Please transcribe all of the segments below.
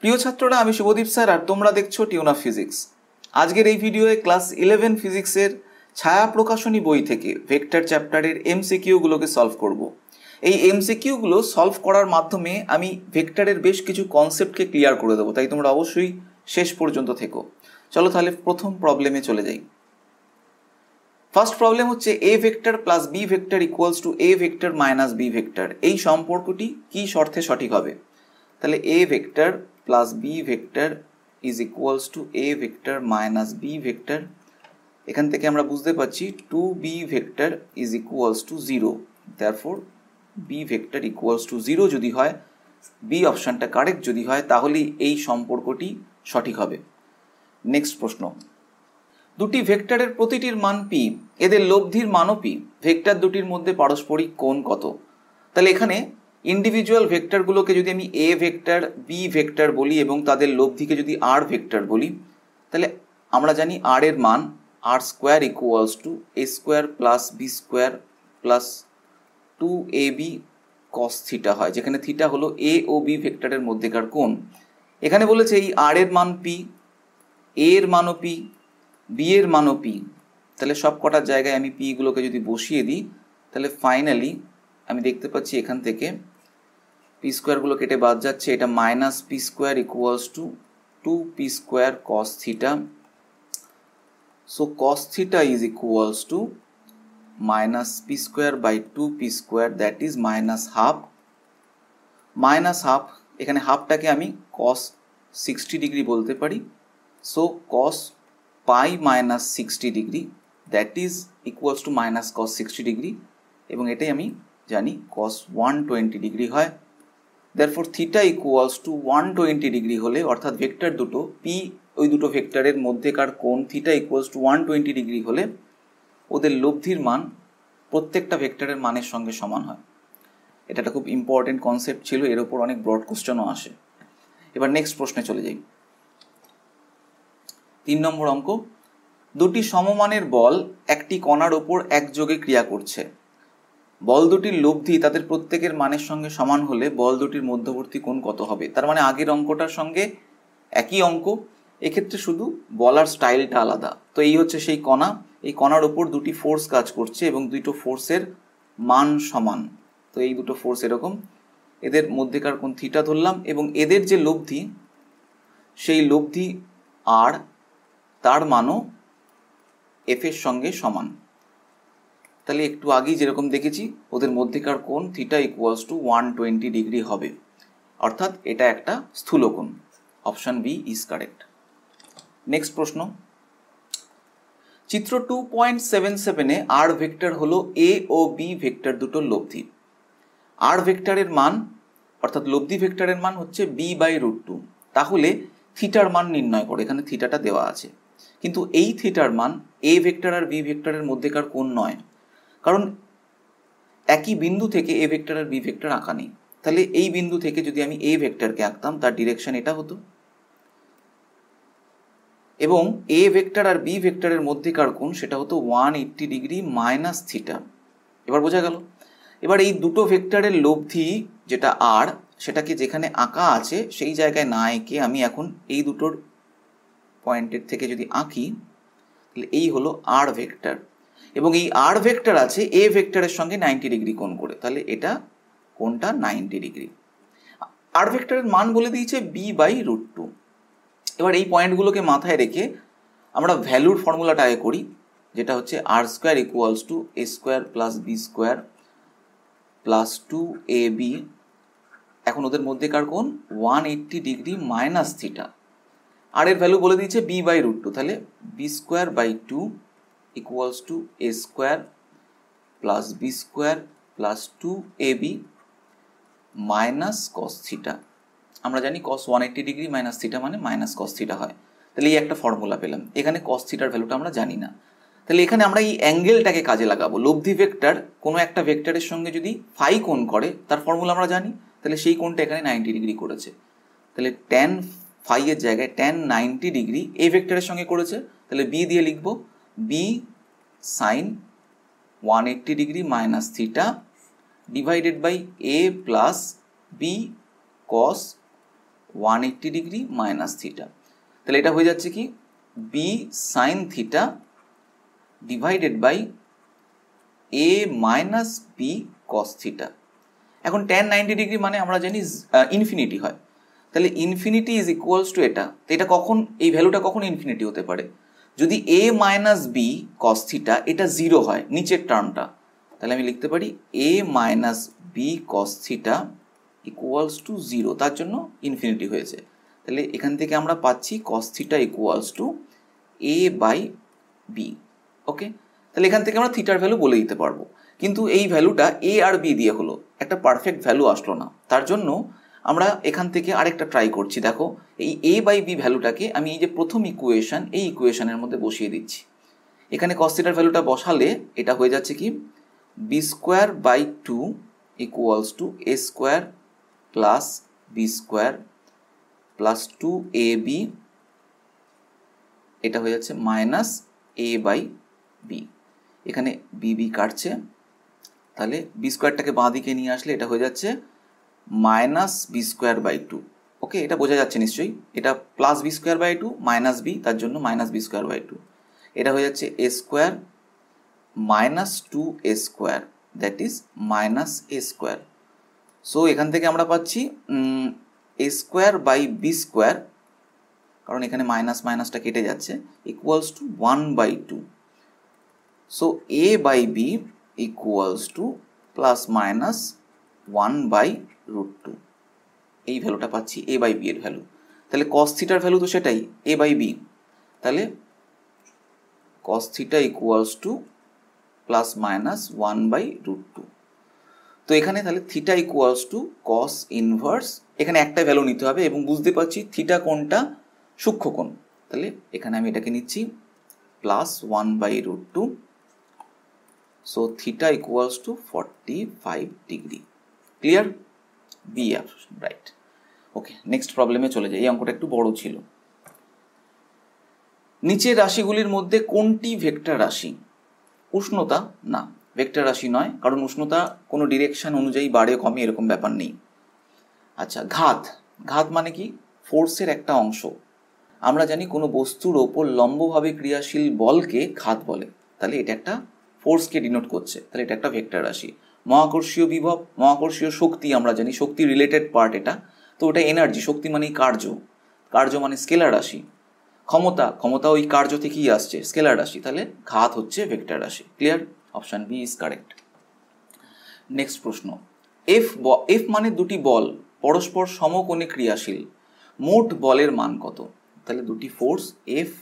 প্রিয় ছাত্ররা, আমি শুভদীপ স্যার আর তোমরা দেখছো টিউন অফ ফিজিক্স। আজকের এই ভিডিওয়ে ক্লাস 11 ফিজিক্সের ছায়া প্রকাশনী বই থেকে ভেক্টর চ্যাপ্টারের এমসিকিউগুলোকে সলভ করব। এই এমসিকিউগুলো সলভ করার মাধ্যমে আমি ভেক্টরের বেশ কিছু কনসেপ্টকে ক্লিয়ার করে দেবো, তাই তোমরা অবশ্যই শেষ পর্যন্ত থেকো। চলো তাহলে প্রথম প্রবলেমে চলে যাই। ফার্স্ট প্রবলেম হচ্ছে A vector plus B vector equals to A vector minus B vector. এই সম্পর্কটি কি শর্তে সঠিক হবে? তাহলে A vector plus B vector is equals to A vector minus B vector. এখান থেকে আমরা বুঝতে পারছি 2b vector is equals to 0, therefore B vector equals to 0 যদি হয়, বি অপশানটা কারেক্ট যদি হয়, তাহলেই এই সম্পর্কটি সঠিক হবে। নেক্সট প্রশ্ন, দুটি ভেক্টরের প্রতিটির মান পি, এদের লব্ধির মানও পি, ভেক্টর দুটির মধ্যে পারস্পরিক কোণ কত? তাহলে এখানে ইন্ডিভিজুয়াল ভেক্টরগুলোকে যদি আমি এ ভেক্টর বি ভেক্টর বলি এবং তাদের লব্ধিকে যদি আর ভেক্টর বলি, তাহলে আমরা জানি আর এর মান R square equals to A square plus B square plus 2ab cos theta হয়, যেখানে থিটা হলো এ ও বি ভেক্টরের মধ্যেকার কোণ। এখানে বলেছে এই আর এর মান পি, এ এর মানও পি, বি এর মানও পি। তাহলে সব কটার জায়গায় আমি পিগুলোকে যদি বসিয়ে দিই, তাহলে ফাইনালি আমি দেখতে পাচ্ছি এখান থেকে পি স্কোয়ারগুলো কেটে বাদ যাচ্ছে, এটা minus P square equals to 2p square cos theta. So cos theta is equals to minus P square by 2p square, that is minus half. Minus half, এখানে হাফটাকে আমি কস 60 ডিগ্রি বলতে পারি। So cos pi minus 60 degree, that is equals to minus cos 60 degree, এবং এটাই আমি জানি cos 120 degree হয়। Therefore theta equals to 120 degree হলে, অর্থাৎ ভেক্টর দুটো পি, ওই দুটো ভেক্টরের মধ্যেকার কোণ থিটা ইকুয়ালস টু 120 ডিগ্রি হলে ওদের লব্ধির মান প্রত্যেকটা ভেক্টরের মানের সঙ্গে সমান হয়। এটা একটা খুব ইম্পর্টেন্ট কনসেপ্ট ছিল, এর ওপর অনেক ব্রড কোশ্চেনও আসে। এবার নেক্সট প্রশ্নে চলে যাই। 3 নম্বর অঙ্ক, দুটি সমমানের বল একটি কণার ওপর একযোগে ক্রিয়া করছে। বল দুটির লব্ধি তাদের প্রত্যেকের মানের সঙ্গে সমান হলে বল দুটির মধ্যবর্তী কোণ কত হবে? তার মানে আগের অঙ্কটার সঙ্গে একই অঙ্ক, এক্ষেত্রে শুধু বলার স্টাইলটা আলাদা। তো এই হচ্ছে সেই কণা, এই কণার ওপর দুটি ফোর্স কাজ করছে এবং দুটো ফোর্সের মান সমান। তো এই দুটো ফোর্স এরকম, এদের মধ্যেকার কোণ থিটা ধরলাম, এবং এদের যে লব্ধি, সেই লব্ধি আর তার মানও এফ এর সঙ্গে সমান। তাহলে একটু আগেই যেরকম দেখেছি, ওদের মধ্যেকার কোণ থিটা ইকুয়ালস টু 120 ডিগ্রি হবে, অর্থাৎ এটা একটা স্থূলকোণ। Option B is correct. Next প্রশ্ন, চিত্র 2.77-এ আর ভেক্টর হলো এ ও বি ভেক্টর দুটোর লব্ধি। আর ভেক্টরের মান, অর্থাৎ লব্ধি ভেক্টরের মান হচ্ছে b/√2। তাহলে থিটার মান নির্ণয় করে, এখানে থিটাটা দেওয়া আছে, কিন্তু এই থিটার মান এ ভেক্টর আর বি ভেক্টরের মধ্যেকার কোণ নয়, কারণ একই বিন্দু থেকে এ ভেক্টর আর বি ভেক্টর আঁকা নেই। তাহলে এই বিন্দু থেকে যদি আমি এ ভেক্টরকে আঁকতাম, তার ডিরেকশন এটা হতো, এবং এ ভেক্টর আর বি ভেক্টরের মধ্যেকার কোণ সেটা হতো 180 ডিগ্রি মাইনাস থিটা। এবার বোঝা গেল? এবার এই দুটো ভেক্টরের লব্ধি যেটা আর, সেটাকে যেখানে আঁকা আছে সেই জায়গায় না এঁকে আমি এখন এই দুটোর পয়েন্টের থেকে যদি আঁকি, তাহলে এই হলো আর ভেক্টর, এবং এই আর ভেক্টর আছে এ ভেক্টরের সঙ্গে 90 ডিগ্রি কোণ করে, তাহলে এটা কোণটা 90 ডিগ্রি। আর ভেক্টরের মান বলে দিয়েছে b/√2। এবার এই পয়েন্টগুলোকে মাথায় রেখে আমরা ভ্যালুর ফর্মুলাটা আগে করি, যেটা হচ্ছে R square equals to A square plus B square plus 2ab। এখন ওদের মধ্যেকার কোণ 180 ডিগ্রি মাইনাস থিটা, আর এর ভ্যালু বলে দিয়েছে b/√2, তাহলে b²/2 equals to A square plus B square plus 2ab minus cos theta. আমরা জানি কস 180 ডিগ্রি মাইনাস থিটা মানে মাইনাস কস থিটা হয়। তাহলে এই একটা ফর্মুলা পেলাম। এখানে কস থিটার ভ্যালুটা আমরা জানি না, তাহলে এখানে আমরা এই অ্যাঙ্গেলটাকে কাজে লাগাবো। লব্ধি ভেক্টর কোনো একটা ভেক্টরের সঙ্গে যদি ফাই কোণ করে, তার ফর্মুলা আমরা জানি, তাহলে সেই কোণটা এখানে 90 ডিগ্রি করেছে। তাহলে ট্যান ফাই এর জায়গায় ট্যান 90 ডিগ্রি এ ভেক্টরের সঙ্গে করেছে, তাহলে বি দিয়ে লিখবো B sine 180 degree minus theta divided by A plus B cos 180 degree minus theta. তাহলে এটা হয়ে যাচ্ছে কি B sine theta divided by A minus B cos theta. এখন tan 90 ডিগ্রি মানে আমরা জানি ইনফিনিটি হয়, তাহলে ইনফিনিটি ইজ ইকুয়ালস টু এটা। তো এটা কখন, এই ভ্যালুটা কখন ইনফিনিটি হতে পারে? যদি A minus B cos theta এটা 0 হয়, নিচের টার্মটা, তাহলে আমি লিখতে পারি A minus B cos theta equals to 0, তার জন্য ইনফিনিটি হয়েছে। তাহলে এখান থেকে আমরা পাচ্ছি cos theta equals to A by B. Okay, তাহলে এখান থেকে আমরা থিটার ভ্যালু বলে দিতে পারবো। কিন্তু এই ভ্যালুটা এ আর বি দিয়ে হলো, একটা পারফেক্ট ভ্যালু আসলো না, তার জন্য আমরা এখান থেকে আরেকটা ট্রাই করছি। দেখো এই এ বাই বি ভ্যালুটাকে আমি এই যে প্রথম ইকুয়েশন, এই ইকুয়েশনের মধ্যে বসিয়ে দিচ্ছি। এখানে কস থিটার ভ্যালুটা বসালে এটা হয়ে যাচ্ছে কি B square by 2 equals to A square plus B square plus 2ab, এটা হয়ে যাচ্ছে মাইনাস এ বাই বি। এখানে বি বি কাটছে, তাহলে বি স্কোয়ারটাকে বাঁ দিকে নিয়ে আসলে এটা হয়ে যাচ্ছে minus B square by 2। Okay, এটা বোঝা যাচ্ছে নিশ্চয়ই, এটা plus B square by 2 minus B, তার জন্য মাইনাস বি স্কোয়ার বাই 2। এটা হয়ে যাচ্ছে A square minus 2a square, that is minus A square. So এখান থেকে আমরা পাচ্ছি A square by B square, কারণ এখানে মাইনাস মাইনাসটা কেটে যাচ্ছে, equals to 1/2। So A by B equals to plus minus 1/√2। এই ভ্যালুটা পাচ্ছি এ বাই বি এর ভ্যালু। তাহলে কস থিটার ভ্যালু তো সেটাই এ বাই বি, তাহলে cos theta equals to plus minus 1/√2। তো এখানে তাহলে theta equals to cos inverse, এখানে একটা ভ্যালু নিতে হবে এবং বুঝতে পারছি থিটা কোণটা সূক্ষ্ম কোণ, তাহলে এখানে আমি এটাকে নিচ্ছি plus 1/√2। So theta equals to 45 degree. Clear? B option right. Okay, next প্রবলেমে চলে যাই। এই অঙ্কটা একটু বড় ছিল। নিচের রাশিগুলির মধ্যে কোনটি ভেক্টর রাশি? উষ্ণতা না, ভেক্টর রাশি নয়, কারণ উষ্ণতা কোনো ডিরেকশন অনুযায়ী বাড়ে কমে এরকম ব্যাপার নেই। আচ্ছা, ঘাত, ঘাত মানে কি? ফোর্সের একটা অংশ। আমরা জানি কোনো বস্তুর ওপর লম্বভাবে ক্রিয়াশীল বলকে ঘাত বলে, তাহলে এটা একটা ফোর্সকে ডিনোট করছে, তাহলে এটা একটা ভেক্টর রাশি। মহাকর্ষীয় বিভব, মহাকর্ষীয় শক্তি আমরা জানি, শক্তি রিলেটেড পার্ট এটা, তো ওটা এনার্জি, শক্তি মানে কার্য, কার্য মানে স্কেলার রাশি। ক্ষমতা, ক্ষমতা ওই কার্য থেকেই আসছে, স্কেলার রাশি, তাহলে ঘাত হচ্ছে ভেক্টর রাশি। Clear? Option B is correct. Next প্রশ্ন, এফ মানে দুটি বল পরস্পর সমকোণে ক্রিয়াশীল, মোট বলের মান কত? তাহলে দুটি ফোর্স এফ,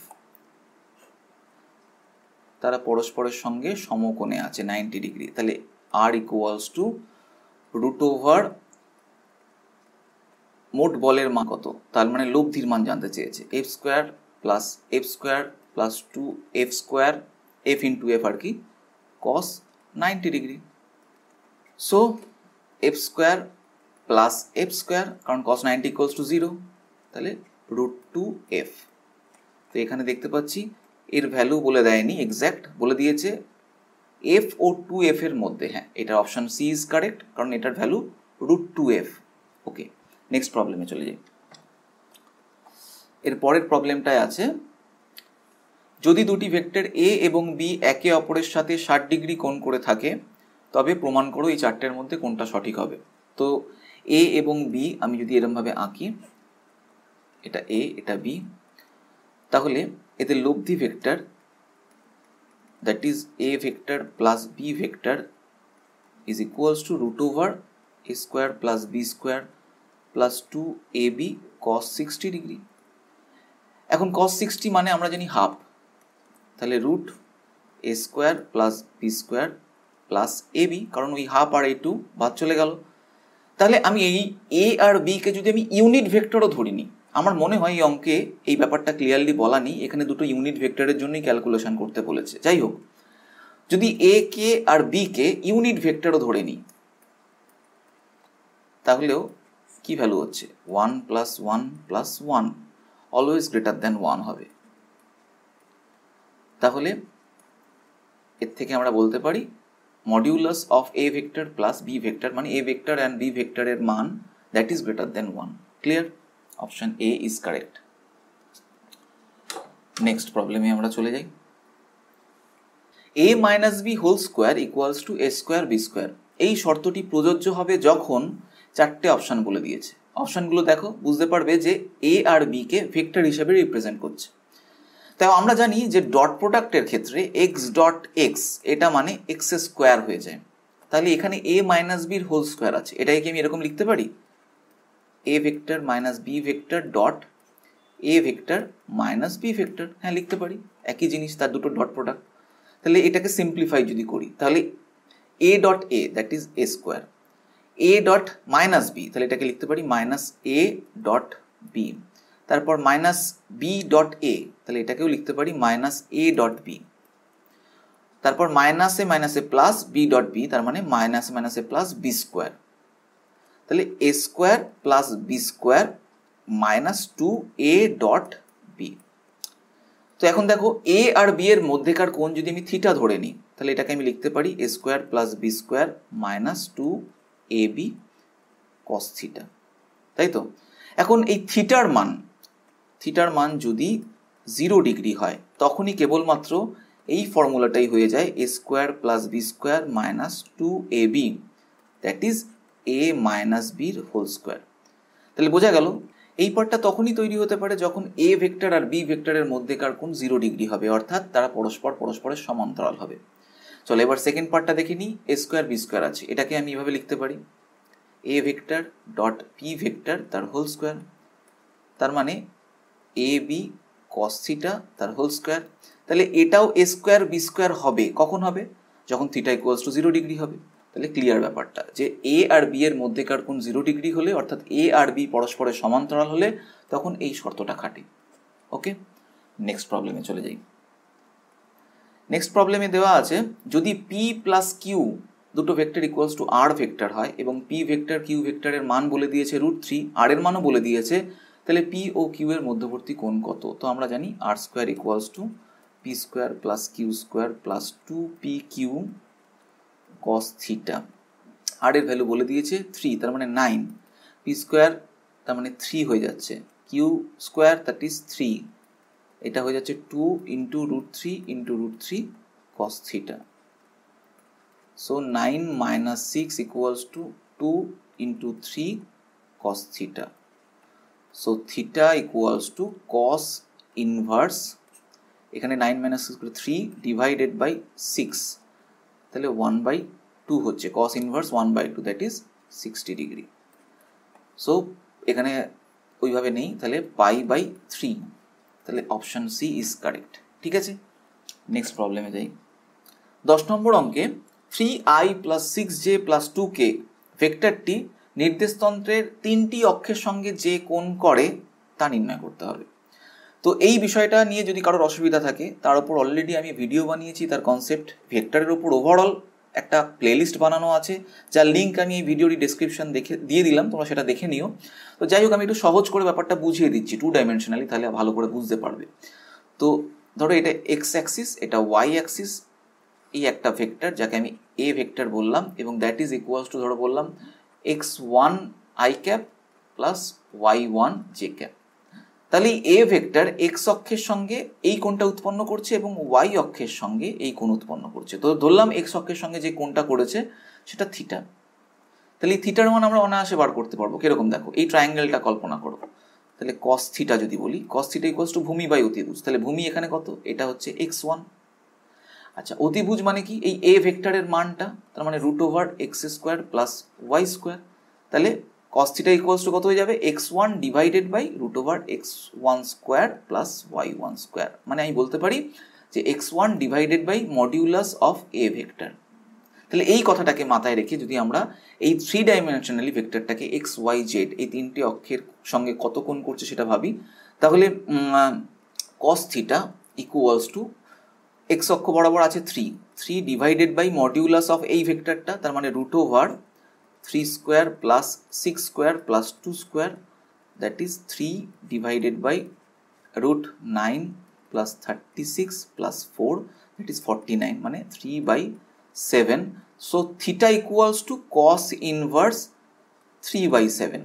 তারা পরস্পরের সঙ্গে সমকোণে আছে 90 ডিগ্রি, তাহলে আর ইকুয়ালস টু √, মোট বলের মান কত? তার মানে লব্ধির মান জানতে চেয়েছে। F square plus F square plus 2f square, F into F আর কি, cos 90 degree. So F square plus F square, কারণ কস 90 ইকুয়ালস টু 0, তাহলে √2f। তো এখানে দেখতে পাচ্ছি এর ভ্যালু বলে দেয়নি, এক্স্যাক্ট বলে দিয়েছে এফ ও 2f এর মধ্যে। হ্যাঁ, এটা অপশন সি ইজ কারেক্ট, কারণ এটার ভ্যালু √2f। ওকে, নেক্সট প্রবলেমে চলে যাই। এর পরের প্রবলেমটায় আছে, যদি দুটি ভেক্টর এ এবং বি একে অপরের সাথে 60 ডিগ্রি কোণ করে থাকে তবে প্রমাণ করো এই চারটের মধ্যে কোনটা সঠিক হবে। তো এ এবং বি আমি যদি এরমভাবে আঁকি, এটা এ এটা বি, তাহলে এদের লব্ধি vector, that is A vector plus B vector is equals to √a square plus B square plus 2ab cos 60 degree. এখন cos 60 মানে আমরা জানি হাফ, তাহলে √a square plus B square plus ab, কারণ ওই হাফ আর a2 বাদ চলে গেল। তাহলে আমি এই এ আর বি কে যদি আমি ইউনিট ভেক্টরও ধরিনি, আমার মনে হয় এই অঙ্কে এই ব্যাপারটা ক্লিয়ারলি বলা নেই, এখানে দুটো ইউনিট ভেক্টরের জন্যই ক্যালকুলেশন করতে বলেছে। যাই হোক, যদি এ কে আর বি কে ইউনিট ভেক্টরও ধরে নিই, তাহলেও কি ভ্যালু হচ্ছে 1 + 1 + 1 অলওয়েজ গ্রেটার দ্যান 1 হবে। তাহলে এর থেকে আমরা বলতে পারি modulus of A vector plus B vector, মানে এ ভেক্টর অ্যান্ড বি ভেক্টরের মান that is greater than 1। Clear? Option A is correct. Next প্রবলেমে আমরা চলে যাই। a minus B whole square equals to A square B square, এই শর্তটি প্রযোজ্য হবে যখন চারটে অপশান বলে দিয়েছে। অপশানগুলো দেখো, বুঝতে পারবে যে এ আর বি কে ভেক্টর হিসেবে রিপ্রেজেন্ট করছে। তাই আমরা জানি যে ডট প্রোডাক্টের ক্ষেত্রে এক্স ডট এক্স এটা মানে এক্স স্কোয়ার হয়ে যায়। তাহলে এখানে এ মাইনাস বির হোল স্কোয়ার আছে, এটাকে কি আমি এরকম লিখতে পারি, A vector minus B vector dot A vector minus B vector. হ্যাঁ, লিখতে পারি, একই জিনিস, তার দুটো ডট প্রোডাক্ট। তাহলে এটাকে সিম্পলিফাই যদি করি, তাহলে A dot A that is A square, A dot minus B, তাহলে এটাকে লিখতে পারি মাইনাস এ ডট বি। তারপর মাইনাস বি ডট এ, তাহলে এটাকেও লিখতে পারি মাইনাস এ ডট বি। তারপর মাইনাসে প্লাস বি ডট বি, তার মানে মাইনাসে প্লাস বি স্কোয়ার। তাহলে A square plus B square minus 2a dot B. তো এখন দেখো এ আর বি এর মধ্যেকার কোণ যদি আমি থিটা ধরে নিই, তাহলে এটাকে আমি লিখতে পারি A square plus B square minus 2ab cos theta, তাই তো? এখন এই থিটার মান যদি 0 ডিগ্রি হয়, তখনই কেবলমাত্র এই ফর্মুলাটাই হয়ে যায় A square plus B square minus 2ab that is A minus বির হোল স্কোয়ার। তাহলে বোঝা গেল এই পার্টটা তখনই তৈরি হতে পারে যখন এ ভেক্টর আর বি ভেক্টরের মধ্যেকার কোণ 0 ডিগ্রি হবে, অর্থাৎ তারা পরস্পরের সমান্তরাল হবে। চলো এবার সেকেন্ড পার্টটা দেখে নিই। এ স্কোয়ার বি স্কোয়ার আছে, এটাকে আমি এভাবে লিখতে পারি A vector dot B vector তার হোল স্কোয়ার, তার মানে এ বি কস থিটা তার হোল স্কোয়ার। তাহলে এটাও এ স্কোয়ার বি স্কোয়ার হবে, কখন হবে, যখন থিটা ইকুয়ালস টু 0 ডিগ্রি হবে। তাহলে ক্লিয়ার ব্যাপারটা যে এ আর বি এর মধ্যেকার কোণ 0 ডিগ্রি হলে, অর্থাৎ এ আর বি পরস্পরের সমান্তরাল হলে, তখন এই শর্তটা খাটে। ওকে, নেক্সট প্রবলেমে চলে যাই। নেক্সট প্রবলেমে দেওয়া আছে যদি পি প্লাস কিউ দুটো vector equals to R vector হয় এবং পি ভেক্টর কিউ ভেক্টরের মান বলে দিয়েছে √3, আর এর মানও বলে দিয়েছে, তাহলে পি ও কিউ এর মধ্যবর্তী কোণ কত? তো আমরা জানি R square equals to P square plus Q square plus 2pq cos theta. আর এর ভ্যালু বলে দিয়েছে 3, তার মানে 9, পি স্কোয়ার তার মানে 3 হয়ে যাচ্ছে, কিউ স্কোয়ার দ্যাট ইজ 3, এটা হয়ে যাচ্ছে 2 into √3 cos theta. So 9 minus 6 equals to 2 into 3 cos theta. So theta equals to cos inverse, এখানে 9 মাইনাস 6 করে 3 ডিভাইডেড বাই 6, তাহলে 1/2 হচ্ছে, cos inverse 1/2 that is 60 degree. So এখানে ওইভাবে নেই, তাহলে π/3, তাহলে অপশন সি ইজ কারেক্ট। ঠিক আছে, নেক্সট প্রবলেমে যাই। 10 নম্বর অঙ্কে 3i plus 6j plus 2k ভেক্টরটি নির্দেশতন্ত্রের 3টি অক্ষের সঙ্গে যে কোণ করে তা নির্ণয় করতে হবে। তো এই বিষয়টা নিয়ে যদি কারোর অসুবিধা থাকে, তার উপর অলরেডি আমি ভিডিও বানিয়েছি, তার কনসেপ্ট ভেক্টরের উপর ওভারঅল একটা প্লেলিস্ট বানানো আছে, যার লিঙ্ক আমি এই ভিডিওটি ডেসক্রিপশন দিয়ে দিলাম, তোমরা সেটা দেখে নিও। তো যাই হোক, আমি একটু সহজ করে ব্যাপারটা বুঝিয়ে দিচ্ছি 2 ডাইমেনশনালি, তাহলে ভালো করে বুঝতে পারবে। তো ধরো এটা এক্স অ্যাক্সিস, এটা ওয়াই অ্যাক্সিস, এই একটা ভেক্টর যাকে আমি এ ভেক্টর বললাম, এবং দ্যাট ইজ ইকুয়ালস টু ধরো বললাম x1 i cap plus y1 j cap. তাহলে এ ভেক্টর এক্স অক্ষের সঙ্গে এই কোণটা উৎপন্ন করছে এবং ওয়াই অক্ষের সঙ্গে এই কোণ উৎপন্ন করছে। তো ধরলাম এক্স অক্ষের সঙ্গে যে কোণটা করেছে সেটা থিটা। তাহলে এই থিটার মান আমরা অনায়াসে বার করতে পারবো। কিরকম দেখো, এই ট্রায়াঙ্গেলটা কল্পনা করো, তাহলে কস থিটা যদি বলি, কস থিটা ইকুয়ালস টু ভূমি বাই অতিভুজ, তাহলে ভূমি এখানে কত, এটা হচ্ছে x1। আচ্ছা, অতিভুজ মানে কি, এই এ ভেক্টরের মানটা, তার মানে √x² প্লাস y², তাহলে cos থিটা ইকুয়ালস টু কত হয়ে যাবে, x1 divided by √x1² plus y1², মানে আমি বলতে পারি যে x1 divided by modulus of A vector. তাহলে এই কথাটাকে মাথায় রেখে যদি আমরা এই 3 ডাইমেনশনালি ভেক্টরটাকে এক্স ওয়াই জেড এই 3টি অক্ষের সঙ্গে কত কোণ করছে সেটা ভাবি, তাহলে cos theta equals two x অক্ষ বরাবর আছে 3 ডিভাইডেড বাই মডিউলাস অফ এই ভেক্টরটা, তার মানে √3² plus 6² plus 2², that is 3 divided by √9 plus 36 plus 4, that is 49, মানে 3/7, so theta equals to cos inverse 3/7।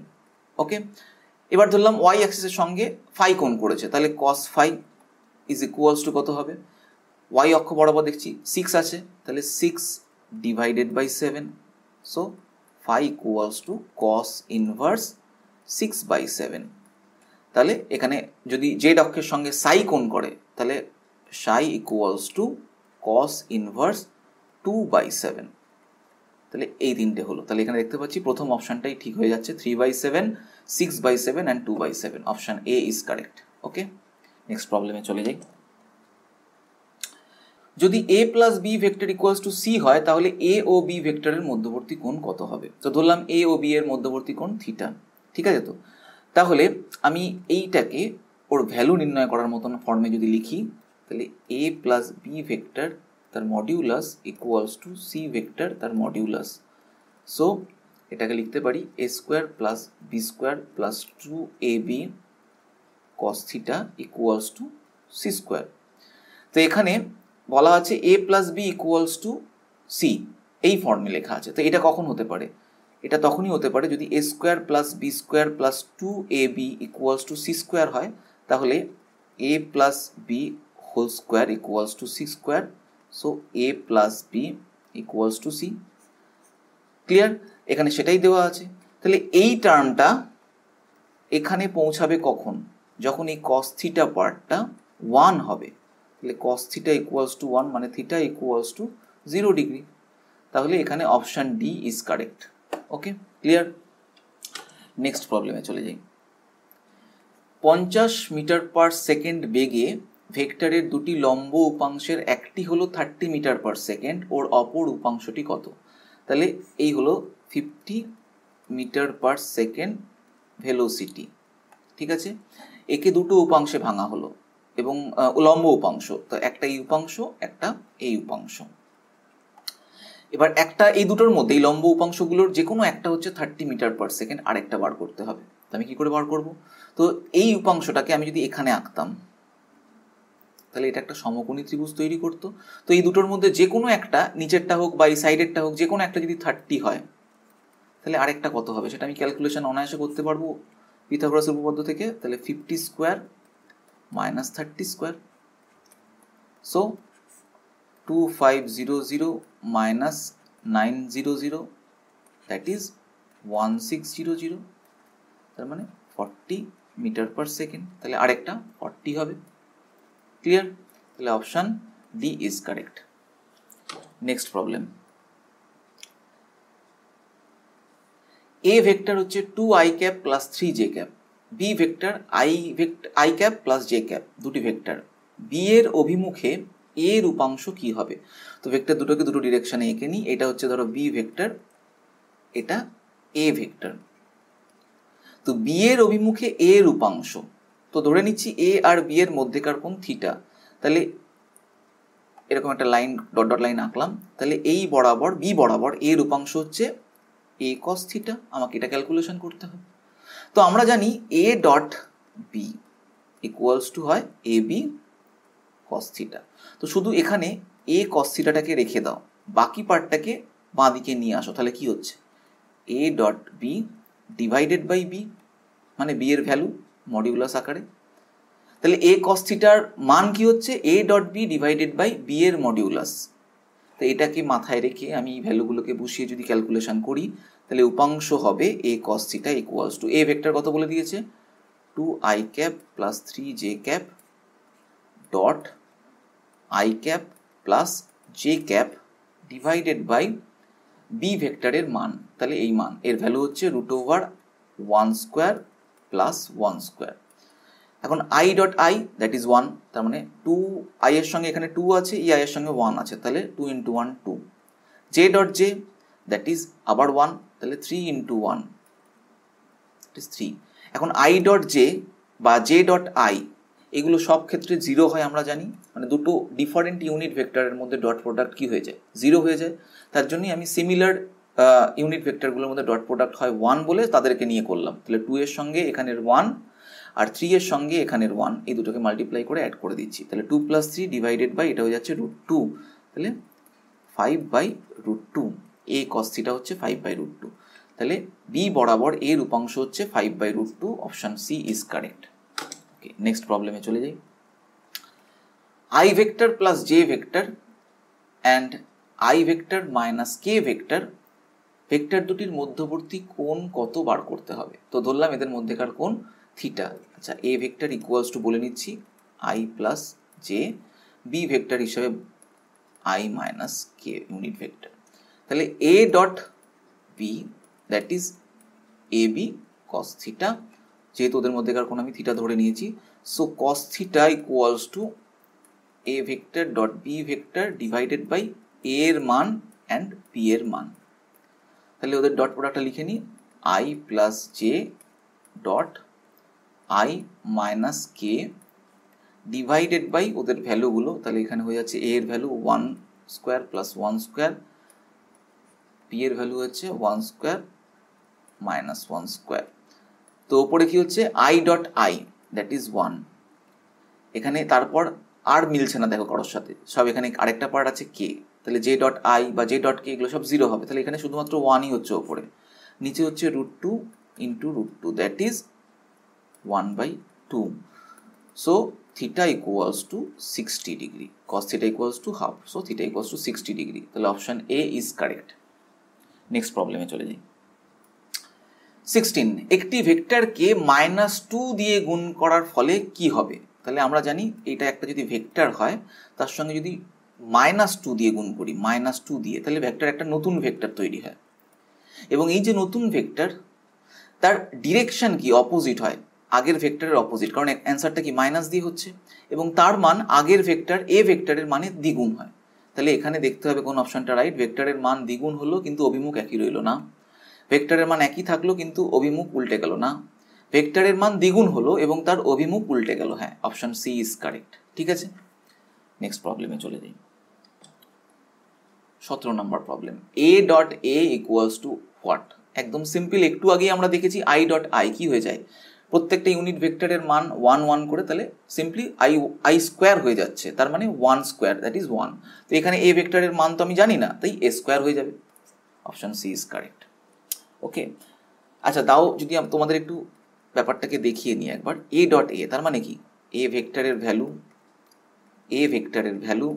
Okay, এবার ধরলাম ওয়াই অ্যাক্সিসের সঙ্গে ফাই কোণ করেছে, তাহলে cos phi is equals to কত হবে? ওয়াই অক্ষ বরাবর দেখছি 6 আছে, তাহলে 6 divided by 7, so phi equals to cos inverse 6/7। তাহলে এখানে যদি জেড অক্ষের সঙ্গে সাই কোণ করে তাহলে সাই ইকুয়ালস টু কস ইনভার্স 2/7। তাহলে এই তিনটে হলো। তাহলে এখানে দেখতে পাচ্ছি প্রথম অপশানটাই ঠিক হয়ে যাচ্ছে, 3/7, 6/7 and 2/7। Option A is correct. Okay, next প্রবলেমে চলে যাই। যদি a plus B vector equals to C হয় তাহলে a ও b ভেক্টরের মধ্যবর্তী কোণ কত হবে? তো ধরলাম a ও b এর মধ্যবর্তী কোণ থিটা, ঠিক আছে। তো তাহলে আমি এইটাকে ওর ভ্যালু নির্ণয় করার মতন ফর্মে যদি লিখি তাহলে a প্লাস বি ভেক্টর তার modulus equals to C vector তার মডিউলাস। সো এটাকে লিখতে পারি a square plus B square plus 2ab cos theta equals to C square. তো এখানে বলা আছে a plus B equals to C, এই ফর্মে লেখা আছে। তো এটা কখন হতে পারে? এটা তখনই হতে পারে যদি a square plus B square plus 2ab equals to C square হয়, তাহলে a plus B whole square equals to C square. So a plus B equals to C. Clear? এখানে সেটাই দেওয়া আছে। তাহলে এই টার্মটা এখানে পৌঁছাবে কখন? যখন এই কস থিটা পার্টটা 1 হবে। তাহলে কস থিটা ইকুয়ালস টু 1 মানে থিটা ইকুয়ালস টু 0 ডিগ্রি। তাহলে এখানে option D is correct. Okay, clear? Next প্রবলেমে চলে যাই। 50 মিটার পার সেকেন্ড বেগে ভেক্টরের দুটি লম্ব উপাংশের একটি হলো 30 মিটার পার সেকেন্ড, ওর অপর উপাংশটি কত? তাহলে এই হলো 50 মিটার পার সেকেন্ড ভেলোসিটি, ঠিক আছে। একে দুটো উপাংশে ভাঙা হলো এবং লম্ব উপাংশ, তো একটা এই উপাংশ একটা এই উপাংশ। এবার একটা এই দুটোর মধ্যে এই লম্ব উপাংশগুলোর যে কোনো একটা হচ্ছে 30 মিটার পার সেকেন্ড, আরেকটা বার করতে হবে। তো আমি কি করে বার করব? তো এই উপাংশটাকে আমি যদি এখানে আঁকতাম তাহলে এটা একটা সমকোণী ত্রিভুজ তৈরি করতো। তো এই দুটোর মধ্যে যে কোনো একটা, নিচেরটা হোক বা এই সাইডেরটা হোক, যে কোনো একটা যদি 30 হয় তাহলে আরেকটা কত হবে সেটা আমি ক্যালকুলেশন অনায়াসে করতে পারবো পিথাগোরাসের উপপাদ্য থেকে। তাহলে 50 square minus 30 square, so 2500 minus 900, that is 1600, তার মানে 40 মিটার পার সেকেন্ড। তাহলে আরেকটা 40 হবে। ক্লিয়ার? তাহলে option D is correct. Next problem. A vector হচ্ছে 2i cap plus 3j cap, B vector i cap plus j cap, দুটি ভেক্টর। B এর অভিমুখে এ এর উপাংশ কি হবে? তো ভেক্টর দুটোকে দুটো ডিরেকশনে এঁকে নিই। এটা হচ্ছে ধরো বি ভেক্টর, এটা এ ভেক্টর। তো বি এর অভিমুখে এ এর উপাংশ, তো ধরে নিচ্ছি এ আর বি এর মধ্যেকার কোণ থিটা। তাহলে এরকম একটা লাইন, ডট ডট লাইন আঁকলাম। তাহলে এই বরাবর বি বরাবর এর উপাংশ হচ্ছে এ কস থিটা। আমাকে এটা ক্যালকুলেশন করতে হবে। তো আমরা জানি A dot B equals to হয় এ বি কস থিটা। তো শুধু এখানে এ কস থিটাটাকে রেখে দাও, বাকি পার্টটাকে বাঁ দিকে নিয়ে আসো। তাহলে কি হচ্ছে? A dot B divided by B, মানে বি এর ভ্যালু মডিউলাস আকারে। তাহলে এ কস থিটার মান কি হচ্ছে? A dot B divided by B এর মডিউলাস। তো এটাকে মাথায় রেখে আমি এই ভ্যালুগুলোকে বসিয়ে যদি ক্যালকুলেশন করি তাহলে উপাংশ হবে A cos theta equals to, A vector কত বলে দিয়েছে? 2i cap plus 3j cap dot i cap plus j cap divided by B ভেক্টরের মান। তাহলে এই মান এর ভ্যালু হচ্ছে √1 স্কোয়ার প্লাস 1 স্কোয়ার। এখন i dot i that is 1, তার মানে 2i এর সঙ্গে এখানে 2 আছে, এই i এর সঙ্গে 1 আছে, তাহলে 2 × 1 2। j dot j that is আবার 1, তাহলে 3 × 1 দ্যাট ইজ 3। এখন i ডট j বা j ডট i এগুলো সব ক্ষেত্রে 0 হয় আমরা জানি, মানে দুটো ডিফারেন্ট ইউনিট ভেক্টরের মধ্যে ডট প্রোডাক্ট কি হয়ে যায়? 0 হয়ে যায়। তার জন্যই আমি সিমিলার ইউনিট ভেক্টরগুলোর মধ্যে ডট প্রোডাক্ট হয় 1 বলে তাদেরকে নিয়ে করলাম। তাহলে 2 এর সঙ্গে এখানের 1 আর 3 এর সঙ্গে এখানের 1, এই দুটোকে মাল্টিপ্লাই করে অ্যাড করে দিচ্ছি। তাহলে 2 + 3 ডিভাইডেড বাই এটা হয়ে যাচ্ছে √2, তাহলে 5/√2, a cos থিটা হচ্ছে 5/√2, তাহলে বি বরাবর এর উপাংশ হচ্ছে 5/√2, option C is correct. Okay, next প্রবলেমে চলে যাই। I vector plus J vector and I vector minus K vector, vector দুটির মধ্যবর্তী কোণ কত বার করতে হবে। তো ধরলাম এদের মধ্যেকার কোণ থিটা। আচ্ছা, এ ভেক্টর ইকুয়ালস টু বলে নিচ্ছি i plus j, B vector হিসাবে i minus k unit vector. তাহলে A dot B that is A B cos theta, যেহেতু ওদের মধ্যেকার কোণ আমি থিটা ধরে নিয়েছি, so cos theta equals to A vector dot B vector divided by A এর মান অ্যান্ড বি এর মান। তাহলে ওদের ডট প্রোডাক্টটা লিখে নিই, I plus J dot I minus K divided by ওদের ভ্যালুগুলো। তাহলে এখানে হয়ে যাচ্ছে এ এর ভ্যালু 1² প্লাস 1², বি এর ভ্যালু হচ্ছে 1² মাইনাস 1²। তো ওপরে কি হচ্ছে I dot I that is 1, এখানে তারপর আর মিলছে না দেখো কারোর সাথে, সব এখানে আরেকটা পার্ট আছে কে, তাহলে জে ডট আই বা জে ডট কে এগুলো সব 0 হবে, তাহলে এখানে শুধুমাত্র 1ই হচ্ছে ওপরে, নিচে হচ্ছে √2 into √2 that is 1/2। So theta equals to 60 degree, cos theta equals to half, so theta equals to 60 degree, তাহলে option A is correct. Next প্রবলেমে চলে যাই। 16, একটি ভেক্টরকে -2 দিয়ে গুণ করার ফলে কি হবে। তাহলে আমরা জানি এটা একটা যদি ভেক্টর হয় তার সঙ্গে যদি -2 দিয়ে গুণ করি, -2 দিয়ে, তাহলে ভেক্টর একটা নতুন ভেক্টর তৈরি হয়, এবং এই যে নতুন ভেক্টর তার ডিরেকশন কি অপোজিট হয় আগের ভেক্টরের অপোজিট, কারণ অ্যান্সারটা কি মাইনাস দিয়ে হচ্ছে, এবং তার মান আগের ভেক্টর এ ভেক্টরের মানে দ্বিগুণ হয়। তাহলে এখানে দেখতে হবে কোন অপশনটা রাইট, ভেক্টরের মান দ্বিগুণ হলো কিন্তু অভিমুখ একই রইল না, ভেক্টরের মান একই থাকলো কিন্তু অভিমুখ উল্টে গেল না, ভেক্টরের মান দ্বিগুণ হলো এবং তার অভিমুখ উল্টে গেল। হ্যাঁ, অপশন সি ইজ কারেক্ট। ঠিক আছে, নেক্সট প্রবলেমে চলে যাই। 17 নম্বর problem, A dot A equals to what. একদম সিম্পল, একটু আগেই আমরা দেখেছি আই ডট আই কি হয়ে যায়, প্রত্যেকটা ইউনিট ভেক্টরের মান 1 1 করে, তাহলে সিম্পলি আই স্কোয়ার হয়ে যাচ্ছে, তার মানে 1² দ্যাট ইজ 1। তো এখানে এ ভেক্টরের মান তো আমি জানি না, তাই এ স্কোয়ার হয়ে যাবে, অপশন সি ইজ কারেক্ট। ওকে, আচ্ছা দাও যদি তোমাদের একটু ব্যাপারটাকে দেখিয়ে নিই একবার। এ ডট এ তার মানে কি, এ ভেক্টরের ভ্যালু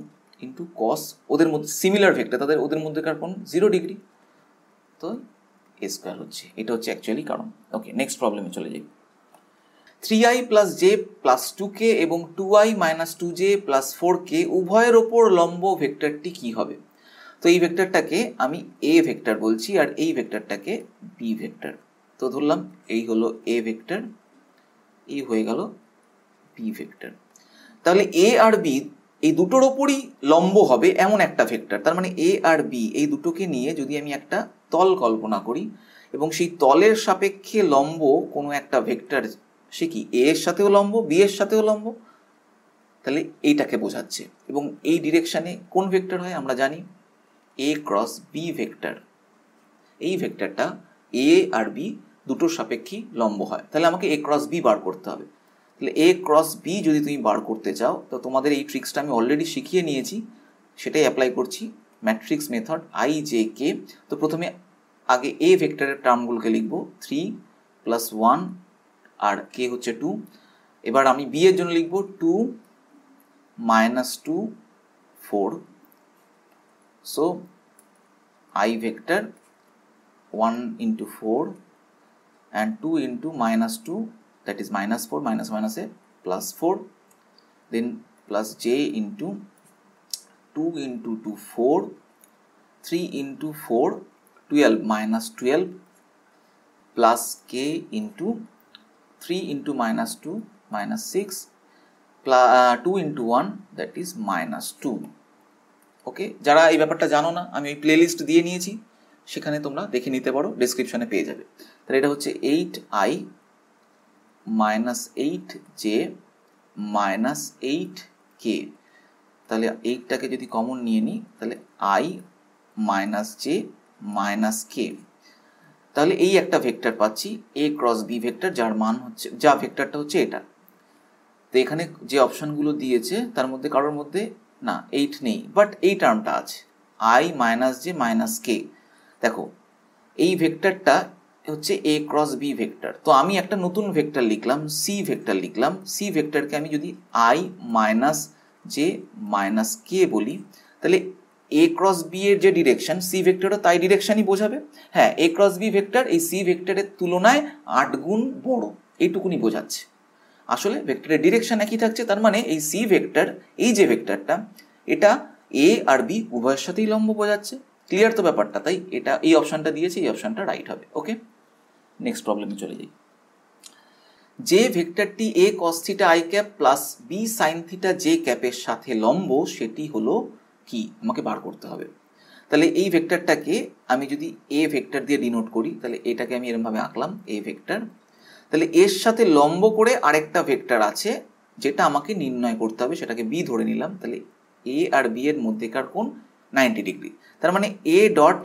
ইন্টু কস, ওদের মধ্যে সিমিলার ভেক্টর, তাদের ওদের মধ্যেকার কোণ 0 ডিগ্রি, তো এ স্কোয়ার হচ্ছে, এটা হচ্ছে অ্যাকচুয়ালি কারণ। ওকে, নেক্সট প্রবলেমে চলে যাই। 3i plus J plus 2k এবং 2i minus 2j plus 4k উভয়ের ওপর লম্ব ভেক্টরটি কি হবে। তো এই ভেক্টরটাকে আমি এ ভেক্টর বলছি আর এই ভেক্টরটাকে বি ভেক্টর। তো ধরলাম এই হলো এ ভেক্টর, এই হয়ে গেল বি ভেক্টর। তাহলে এ আর বি এই দুটোর ওপরই লম্ব হবে এমন একটা ভেক্টর, তার মানে এ আর বি এই দুটোকে নিয়ে যদি আমি একটা তল কল্পনা করি এবং সেই তলের সাপেক্ষে লম্ব কোনো একটা ভেক্টর, সে কি এ এর সাথেও লম্ব বি এর সাথেও লম্ব, তাহলে এইটাকে বোঝাচ্ছে। এবং এই ডিরেকশানে কোন ভেক্টর হয় আমরা জানি, এ ক্রস বি ভেক্টর। এই ভেক্টরটা এ আর বি দুটোর সাপেক্ষে লম্ব হয়, তাহলে আমাকে এ ক্রস বি বার করতে হবে। তাহলে এ ক্রস বি যদি তুমি বার করতে চাও, তো তোমাদের এই ট্রিক্সটা আমি অলরেডি শিখিয়ে নিয়েছি, সেটাই অ্যাপ্লাই করছি, matrix method I J K. তো প্রথমে আগে এ ভেক্টরের টার্মগুলোকে লিখবো, 3 + 1 আর কে হচ্ছে 2। এবার আমি বি এর জন্য লিখবো 2 - 2 4। So I vector 1 into 4 and 2 into -2, that is -4 minus minus a plus 4, then plus j into 2 into 2 4, 3 into 4 12 minus 12 plus k into 3 into -2 minus 6 plus 2 into 1 that is -2। ওকে, যারা এই ব্যাপারটা জানো না আমি ওই প্লেলিস্ট দিয়ে নিয়েছি, সেখানে তোমরা দেখে নিতে পারো, ডেসক্রিপশনে পেয়ে যাবে। তাহলে এটা হচ্ছে 8i - 8j - 8k। তাহলে 8টাকে যদি কমন নিয়ে নিই তাহলে i - j - k, তাহলে এই একটা ভেক্টর পাচ্ছি a ক্রস বি ভেক্টর, যার মান হচ্ছে, যা ভেক্টরটা হচ্ছে এটা। তো এখানে যে অপশনগুলো দিয়েছে তার মধ্যে কারোর মধ্যে না 8 নেই, বাট এই টার্মটা আছে, আই মাইনাস জে মাইনাস কে। দেখো এই ভেক্টরটা হচ্ছে এ ক্রস বি ভেক্টর, তো আমি একটা নতুন ভেক্টর লিখলাম, সি ভেক্টর লিখলাম। সি ভেক্টরকে আমি যদি আই মাইনাস জে মাইনাস কে বলি, তাহলে এ ক্রস বি এর যে ডিরেকশন, সি ভেক্টরও তাই ডিরেকশনই বোঝাবে। হ্যাঁ, এ ক্রস বি ভেক্টর এই সি ভেক্টরের তুলনায় 8 গুণ বড়, এইটুকুনি বোঝাচ্ছে। আসলে ভেক্টরের ডিরেকশন একই থাকছে, তার মানে এই সি ভেক্টর, এই যে ভেক্টরটা, এটা এ আর বি উভয়ের সাথেই লম্ব বোঝাচ্ছে। ক্লিয়ার তো ব্যাপারটা? তাই এটা এই অপশনটা দিয়েছে, এই অপশনটা রাইট হবে। ওকে, নেক্সট প্রবলেমে চলে যাই। যে ভেক্টরটি A cos theta i cap plus B sine theta j ক্যাপের সাথে লম্ব, সেটি হলো কি, আমাকে বার করতে হবে। তাহলে এই ভেক্টরটাকে আমি যদি এ ভেক্টর দিয়ে ডিনোট করি, তাহলে এটাকে আমি এরকমভাবে আঁকলাম এ ভেক্টর। তাহলে এর সাথে লম্ব করে আরেকটা ভেক্টর আছে যেটা আমাকে নির্ণয় করতে হবে, সেটাকে বি ধরে নিলাম। তাহলে এ আর বি এর মধ্যেকার কোণ 90 ডিগ্রি, তার মানে A dot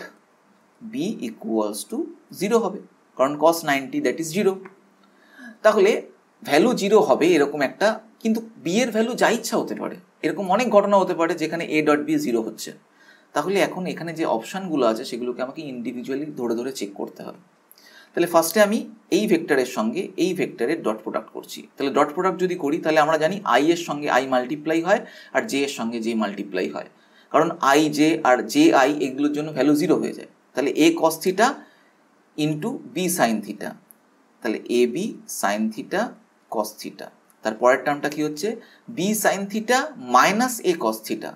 B equals to 0 হবে, কারণ cos 90 দ্যাট ইজ 0। তাহলে ভ্যালু 0 হবে এরকম একটা, কিন্তু বি এর ভ্যালু যা ইচ্ছা হতে পারে, এরকম অনেক ঘটনা হতে পারে যেখানে এ ডট বি 0 হচ্ছে। তাহলে এখন এখানে যে অপশানগুলো আছে সেগুলোকে আমাকে ইন্ডিভিজুয়ালি ধরে ধরে চেক করতে হবে। তাহলে ফার্স্টে আমি এই ভেক্টরের সঙ্গে এই ভেক্টরের ডট প্রোডাক্ট করছি। তাহলে ডট প্রোডাক্ট যদি করি, তাহলে আমরা জানি আই এর সঙ্গে আই মাল্টিপ্লাই হয় আর জে এর সঙ্গে জে মাল্টিপ্লাই হয়, কারণ আই জে আর জে আই এগুলোর জন্য ভ্যালু 0 হয়ে যায়। তাহলে A cos theta into B sine theta, তাহলে A B sine theta cos theta. তারপরের টার্মটা কি হচ্ছে, B sine theta minus A cos theta,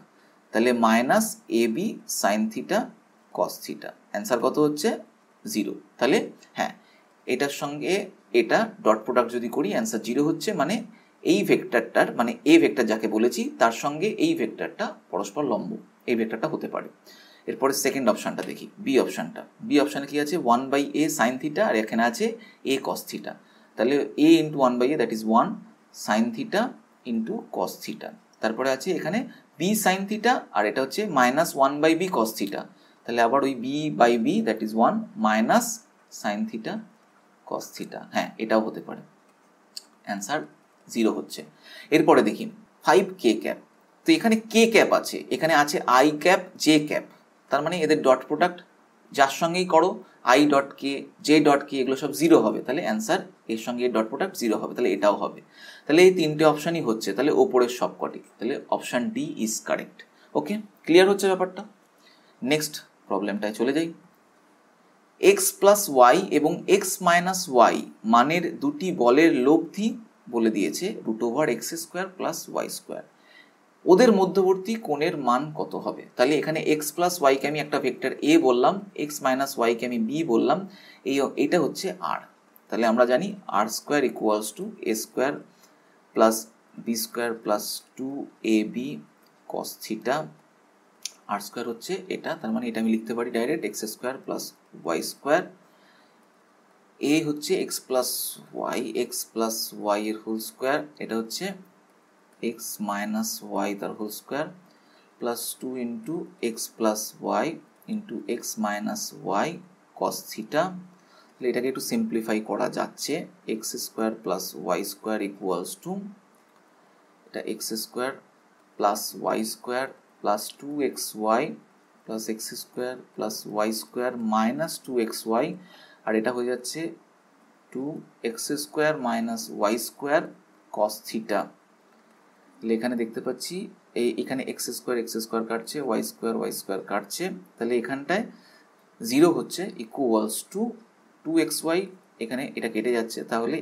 তাহলে minus A B sine theta cos theta. Answer কত হচ্ছে 0। তাহলে হ্যাঁ, এটার সঙ্গে এটা ডট প্রোডাক্ট যদি করি অ্যান্সার 0 হচ্ছে, মানে এই ভেক্টরটার, মানে এ ভেক্টর যাকে বলেছি তার সঙ্গে এই ভেক্টরটা পরস্পর লম্ব, এই ভেক্টরটা হতে পারে। এরপরে সেকেন্ড অপশানটা দেখি, বি অপশানটা। বি অপশানে কি আছে, 1/a সাইন থিটা, আর এখানে আছে a cos থিটা। তাহলে a into 1/a that is 1 sine theta into cos theta. তারপরে আছে এখানে b সাইন থিটা, আর এটা হচ্ছে মাইনাস 1/b cos থিটা। তাহলে আবার ওই b by b that is 1 minus sine theta cos theta. হ্যাঁ, এটাও হতে পারে। অ্যান্সার 0 হচ্ছে। এরপরে দেখি 5k ক্যাপ। তো এখানে কে ক্যাপ আছে, এখানে আছে আই ক্যাপ জে ক্যাপ, তার মানে এদের ডট প্রোডাক্ট যার সঙ্গেই করো, I dot K J dot K এগুলো সব 0 হবে। তাহলে অ্যান্সার এর সঙ্গে ডট প্রোডাক্ট 0 হবে, তাহলে এটাও হবে। তাহলে এই তিনটে অপশানই হচ্ছে, তাহলে ওপরের সব কটি, তাহলে option D is correct. Okay, clear হচ্ছে ব্যাপারটা। নেক্সট প্রবলেমটায় চলে যাই। এক্স প্লাস ওয়াই এবং এক্স মাইনাস ওয়াই মানের দুটি বলের লব্ধি বলে দিয়েছে √x² প্লাস ওয়াই স্কোয়ার, ওদের মধ্যবর্তী কোণের মান কত হবে। তাহলে এখানে এক্স প্লাস ওয়াইকে আমি একটা ভেক্টর এ বললাম, এক্স মাইনাস ওয়াইকে আমি বি বললাম, এটা হচ্ছে আর। তাহলে আমরা জানি r² equals to a² plus b² plus 2ab cos theta. r² হচ্ছে এটা, তার মানে এটা আমি লিখতে পারি direct x² plus Y square. এ হচ্ছে এক্স প্লাস ওয়াই এর হোল স্কোয়ার, এটা হচ্ছে x মাইনাস ওয়াই তার whole square plus 2 into X plus Y into X minus Y cos theta. তাহলে এটাকে একটু সিম্পলিফাই করা যাচ্ছে, x² plus Y square equals to, এটা x² plus Y square plus 2xy plus x² plus Y square minus 2xy, আর এটা হয়ে যাচ্ছে 2x² minus Y square cos theta. তাহলে এখানে দেখতে পাচ্ছি এখানে x² কাটছে, ওয়াই স্কোয়ার কাটছে, তাহলে এখানটায় 0 হচ্ছে, ইকুয়ালস টু 2xy, এখানে এটা কেটে যাচ্ছে, তাহলে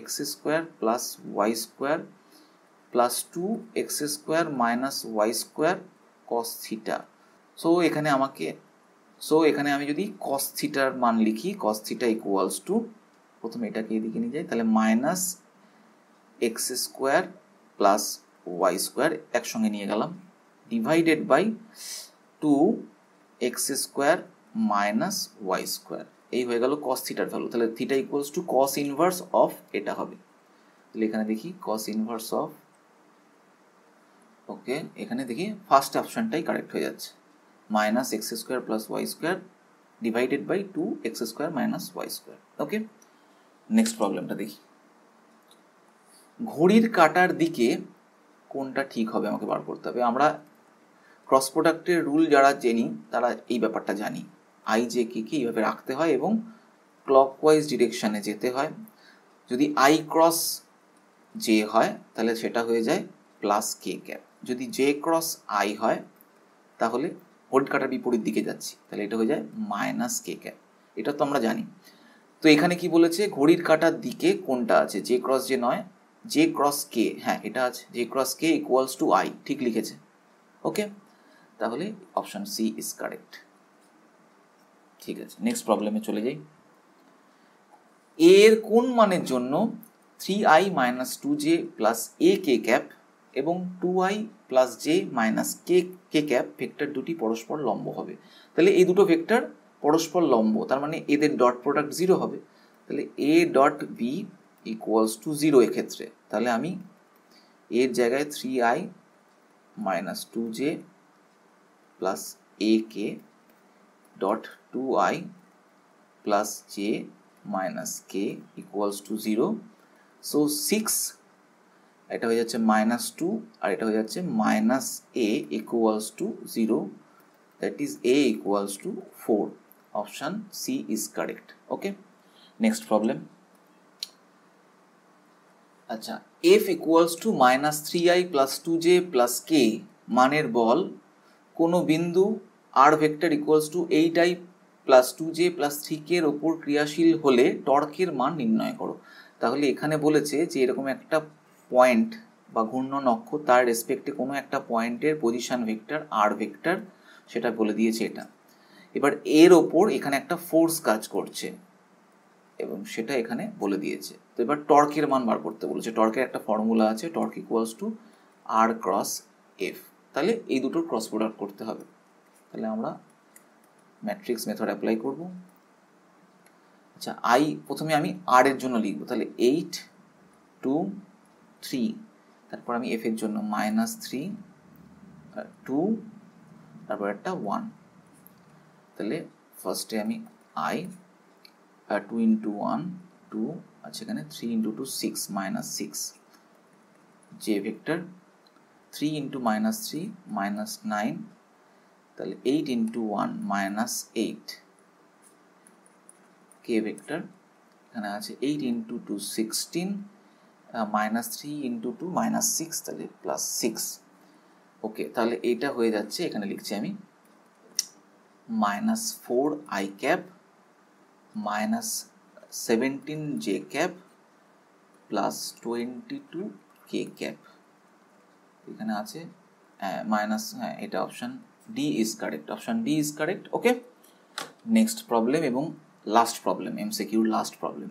x² plus Y square plus 2x² minus Y square cos theta. So এখানে আমি যদি কস থিটার মান লিখি, কস থিটা ইকুয়ালস টু, প্রথমে এটাকে এদিকে নিয়ে যাই, তাহলে minus x² plus Y square একসঙ্গে নিয়ে গেলাম, divided by 2x² minus Y square, এই হয়ে গেল কস থিটার ভ্যালু। তাহলে theta equals to cos inverse of এটা হবে। তাহলে এখানে দেখি কস ইনভার্স অফ, ওকে, এখানে দেখি ফার্স্ট অপশনটাই কারেক্ট হয়ে যাচ্ছে, minus x² plus Y square divided by 2x² minus Y square. Okay, next প্রবলেমটা দেখি। ঘড়ির কাঁটার দিকে কোনটা ঠিক হবে আমাকে বার করতে হবে। আমরা ক্রস প্রোডাক্টের রুল যারা জানি তারা এই ব্যাপারটা জানি, আই জে কে কে এইভাবে রাখতে হয় এবং ক্লকওয়াইজ ডিরেকশানে যেতে হয়। যদি আই ক্রস জে হয় তাহলে সেটা হয়ে যায় প্লাস কে ক্যাপ, যদি জে ক্রস আই হয় তাহলে ঘড়ির কাঁটার বিপরীত দিকে যাচ্ছি, তাহলে এটা হয়ে যায় মাইনাস কে ক্যাপ। এটা তো আমরা জানি। তো এখানে কি বলেছে, ঘড়ির কাঁটার দিকে কোনটা আছে, জে ক্রস জে নয়, জে ক্রস কে, হ্যাঁ এটা আছে, J cross K equals two I, ঠিক লিখেছে। ওকে, তাহলে অপশন সি ইজ কারেক্ট। ঠিক আছে, নেক্সট প্রবলেমে চলে যাই। এর কোন মানের জন্য 3i minus 2j plus A K cap এবং 2i প্লাস জে মাইনাস কে ক্যাপ ভেক্টর দুটি পরস্পর লম্ব হবে। তাহলে এই দুটো ভেক্টর পরস্পর লম্ব, তার মানে এদের ডট প্রোডাক্ট 0 হবে। তাহলে A dot B equals to 0 এক্ষেত্রে। তাহলে আমি এর জায়গায় 3i minus 2j plus A K dot 2i plus J minus K equals to 0। So 6, এটা হয়ে যাচ্ছে মাইনাস 2 আর এটা হয়ে যাচ্ছে minus A equals to 0, that is A equals to 4। Option C is correct. Okay, next problem. আচ্ছা, F equals to minus 3i plus 2j plus K মানের বল কোনো বিন্দু আর vector equals to 8i plus 2j plus 3k এর ওপর ক্রিয়াশীল হলে টর্কের মান নির্ণয় করো। তাহলে এখানে বলেছে যে এরকম একটা পয়েন্ট বা ঘূর্ণন অক্ষ, তার রেসপেক্টে কোনো একটা পয়েন্টের পজিশন ভেক্টর আর ভেক্টর, সেটা বলে দিয়েছে এটা। এবার এর ওপর এখানে একটা ফোর্স কাজ করছে এবং সেটা এখানে বলে দিয়েছে। তো এবার টর্কের মান বার করতে বলেছে। টর্কের একটা ফর্মুলা আছে, torque equals to R cross F. তাহলে এই দুটোর ক্রস প্রোডাক্ট করতে হবে। তাহলে আমরা ম্যাট্রিক্স মেথড অ্যাপ্লাই করব। আচ্ছা, আই প্রথমে আমি আর এর জন্য লিখবো, তাহলে 8 2 3, তারপর আমি এফ এর জন্য মাইনাস 3 2, তারপর একটা 1। তাহলে ফার্স্টে আমি আই 2 ইন্টু 1 2, আচ্ছা এখানে 3 into 2 6 minus 6, J vector 3 into minus 3 minus 9, তাহলে 8 ইন্টু 1 মাইনাস 8, কে ভেক্টর এখানে আছে 8 ইন্টু 2 16, মাইনাস 3 ইন্টু 2 মাইনাস 6, তাহলে প্লাস 6। ওকে, তাহলে এইটা হয়ে যাচ্ছে, এখানে লিখছি আমি minus 4i cap minus 17j cap plus 22k cap. এখানে আছে মাইনাস, হ্যাঁ এটা option D is correct. Option D is correct. Okay, next problem এবং লাস্ট প্রবলেম, এমসিকিউর লাস্ট প্রবলেম।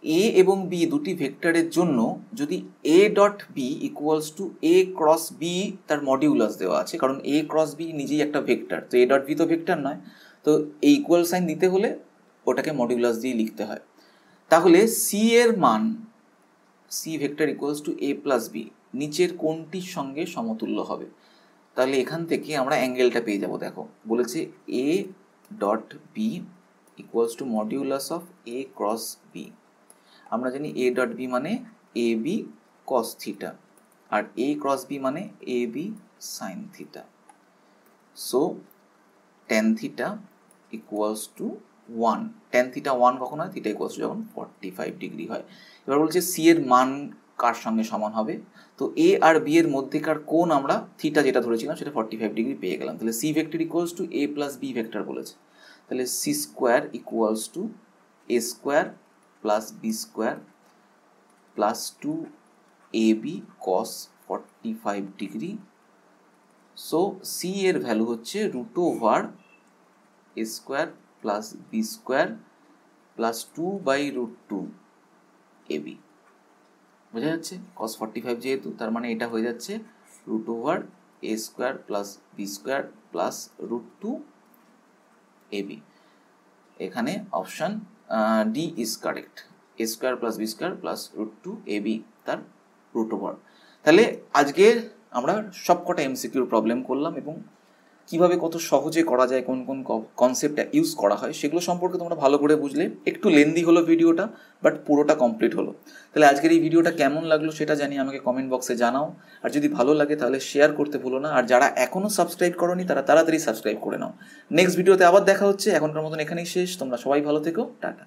এ এবং বি দুটি ভেক্টরের জন্য যদি A dot B equals to A cross B তার মডিউলাস দেওয়া আছে, কারণ এ ক্রস বি নিজেই একটা ভেক্টর, তো এ ডট বি তো ভেক্টর নয়, তো এই ইকুয়াল সাইন দিতে হলে ওটাকে মডিউলাস দিয়ে লিখতে হয়। তাহলে সি এর মান, C vector equals to A plus B নিচের কোনটির সঙ্গে সমতুল্য হবে? তাহলে এখান থেকে আমরা অ্যাঙ্গেলটা পেয়ে যাব। দেখো বলেছে A dot B equals to modulus of A cross B. আমরা জানি এ ডট বি মানে এ বি কস থিটা আর এ ক্রস বি মানে A B sine theta. So tan theta equals to 1। Tan theta 1 কখন হয়? Theta equals two যখন 45 degree হয়। এবার বলছে সি এর মান কার সঙ্গে সমান হবে? তো এ আর বি এর মধ্যেকার কোণ আমরা থিটা যেটা ধরেছিলাম সেটা 45 ডিগ্রি পেয়ে গেলাম। তাহলে C vector equals to A plus B vector বলেছে। তাহলে C square equals to A square plus B square plus 2ab cos 45 degree. So C এর ভ্যালু হচ্ছে root over A square plus B square plus 2/√2 ab। বোঝা যাচ্ছে? cos 45 যেহেতু, তার মানে এটা হয়ে যাচ্ছে root over A square plus B square plus √2 ab। এখানে option D is correct. A square plus B square plus √2 ab তার রুট ওভার। তাহলে আজকে আমরা সবকটা এমসিকিউর প্রবলেম করলাম এবং কিভাবে কত সহজে করা যায়, কোন কোন কনসেপ্ট ইউজ করা হয়, সেগুলো সম্পর্কে তোমরা ভালো করে বুঝলে। একটু লেন্দি হলো ভিডিওটা, বাট পুরোটা কমপ্লিট হলো। তাহলে আজকের এই ভিডিওটা কেমন লাগলো সেটা জানিয়ে আমাকে কমেন্ট বক্সে জানাও। আর যদি ভালো লাগে তাহলে শেয়ার করতে ভুলো না। আর যারা এখনও সাবস্ক্রাইব করোনি তারা তাড়াতাড়ি সাবস্ক্রাইব করে নাও। নেক্সট ভিডিওতে আবার দেখা হচ্ছে। এখনকার মতন এখানেই শেষ। তোমরা সবাই ভালো থেকো। টাটা।